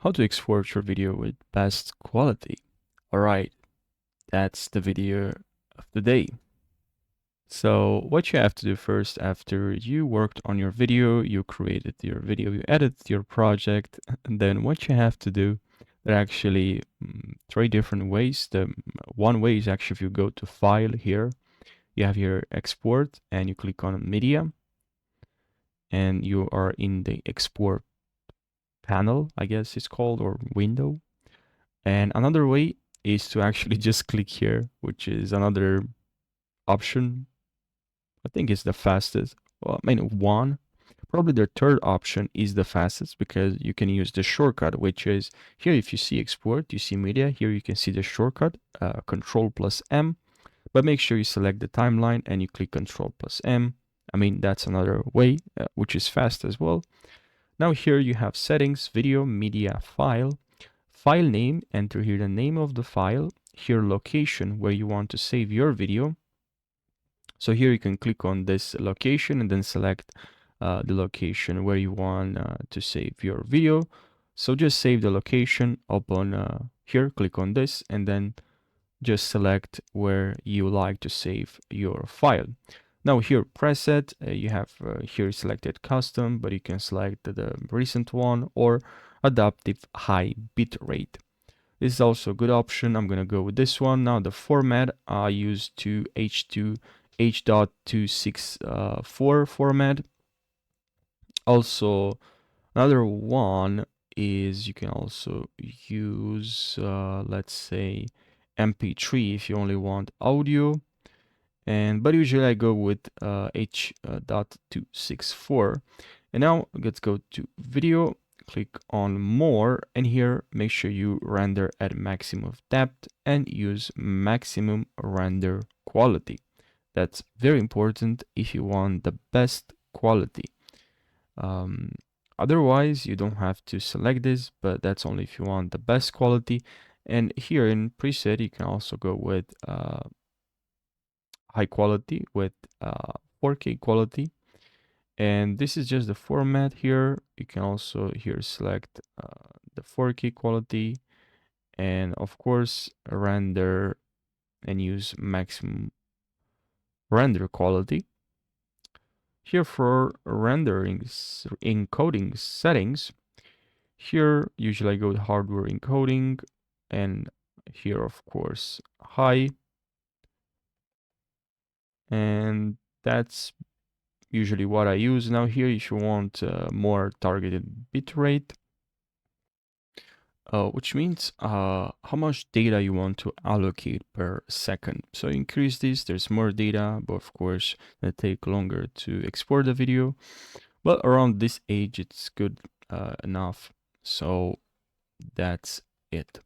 How to export your video with best quality. Alright, that's the video of the day. So what you have to do first after you worked on your video, you created your video, you edited your project, and then what you have to do, there are actually three different ways. The one way is actually if you go to File here, you have here Export and you click on Media and you are in the Export panel, I guess it's called, or window. And another way is to actually just click here, which is another option. I think it's the fastest. Well, I mean, one. Probably the third option is the fastest because you can use the shortcut, which is here. If you see export, you see media. Here you can see the shortcut, Control plus M. But make sure you select the timeline and you click Control plus M. I mean, that's another way, which is fast as well. Now here you have settings, video, media, file. File name, enter here the name of the file, here location where you want to save your video. So here you can click on this location and then select the location where you want to save your video. So just save the location, open here, click on this, and then just select where you like to save your file. Now here preset, you have here selected custom, but you can select the recent one or adaptive high bitrate. This is also a good option. I'm gonna go with this one. Now the format I use to H.264 format. Also another one is you can also use let's say MP3 if you only want audio. But usually I go with H.264. And now let's go to video, click on more, and here make sure you render at maximum depth and use maximum render quality. That's very important if you want the best quality. Um, Otherwise, you don't have to select this, but that's only if you want the best quality. And here in preset, you can also go with high quality with 4K quality. And this is just the format here. You can also here select the 4K quality and of course render and use maximum render quality. Here for rendering encoding settings, here usually I go with hardware encoding and here of course high, and that's usually what I use. Now here if you want more targeted bitrate, which means how much data you want to allocate per second. So increase this, there's more data, but of course it take longer to export the video. But around this age, it's good enough. So that's it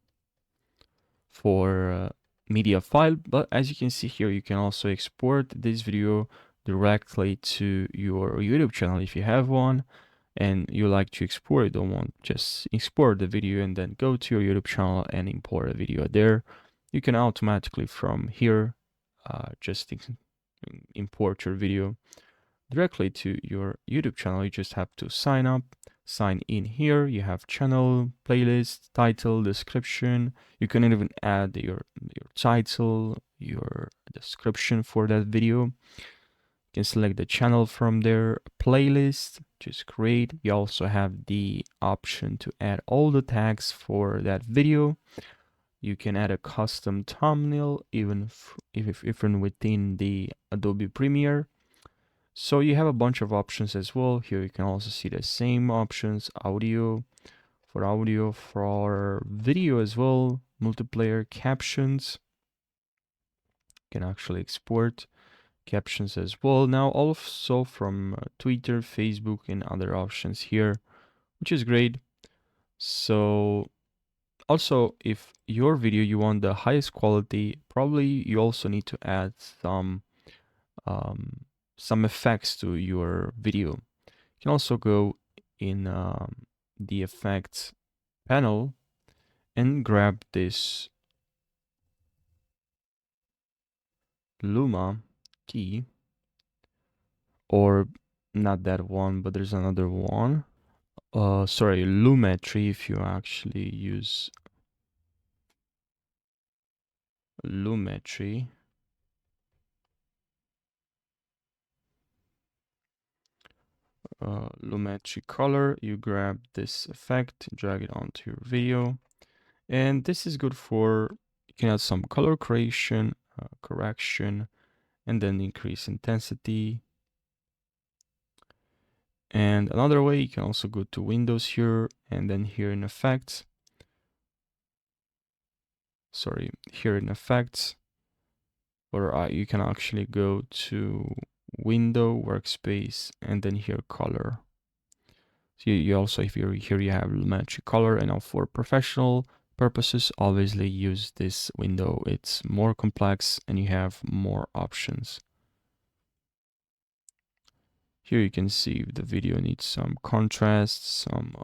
for media file. But as you can see here, you can also export this video directly to your YouTube channel if you have one and you like to export, you don't want just export the video and then go to your YouTube channel and import a video there. You can automatically from here just import your video directly to your YouTube channel. You just have to sign up, sign in here. You have channel, playlist, title, description. You can even add your title, your description for that video. You can select the channel from their playlist, just create. You also have the option to add all the tags for that video. You can add a custom thumbnail even even within the Adobe Premiere. So you have a bunch of options as well. Here you can also see the same options, audio, for video as well, multiplayer captions. You can actually export captions as well. Now also from Twitter, Facebook, and other options here, which is great. So also if your video you want the highest quality, probably you also need to add some effects to your video. You can also go in the effects panel and grab this Luma key, or not that one, but there's another one. sorry, Lumetri, if you actually use Lumetri. Lumetri color, you grab this effect, drag it onto your video, and this is good for, you can add some color creation, correction, and then increase intensity. And another way, you can also go to Windows here, and then here in Effects, sorry, here in Effects, or you can actually go to Window, Workspace, and then here Color. So you also, if you're here, you have Lumetri Color, and now for professional purposes, obviously use this window. It's more complex and you have more options. Here you can see the video needs some contrast, some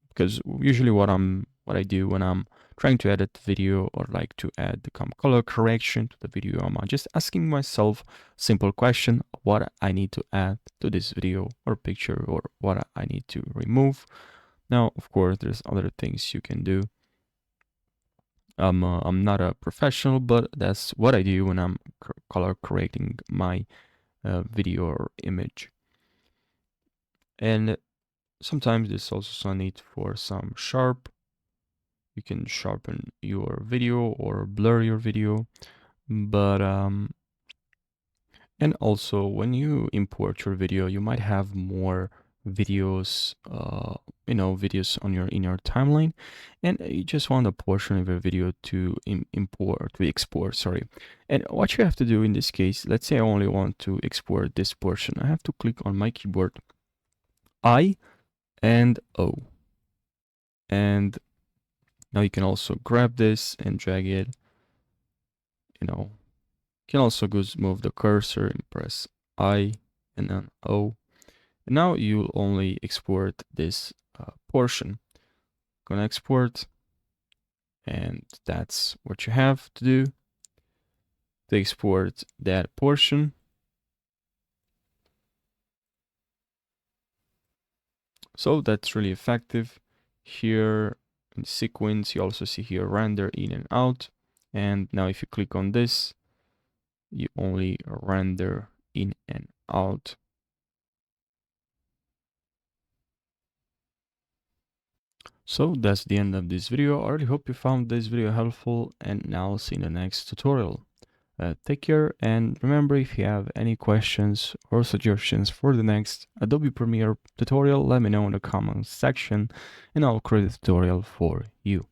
because usually what I do when I'm trying to edit the video or like to add some color correction to the video, I'm just asking myself simple question: what I need to add to this video or picture, or what I need to remove. Now, of course, there's other things you can do. I'm not a professional, but that's what I do when I'm color correcting my video or image. And sometimes there's also some need for some sharp. You can sharpen your video or blur your video, but and also when you import your video, you might have more videos, videos on your in your timeline, and you just want a portion of your video to export, sorry. And what you have to do in this case, let's say I only want to export this portion, I have to click on my keyboard I and O, and now you can also grab this and drag it. You can also move the cursor and press I and then O. And now you'll only export this portion. Gonna export, and that's what you have to do to export that portion. So that's really effective. Here in sequence, you also see here render in and out. And now if you click on this, you only render in and out. So that's the end of this video. I really hope you found this video helpful, and now I'll see you in the next tutorial. Take care, and remember, if you have any questions or suggestions for the next Adobe Premiere tutorial, let me know in the comments section and I'll create a tutorial for you.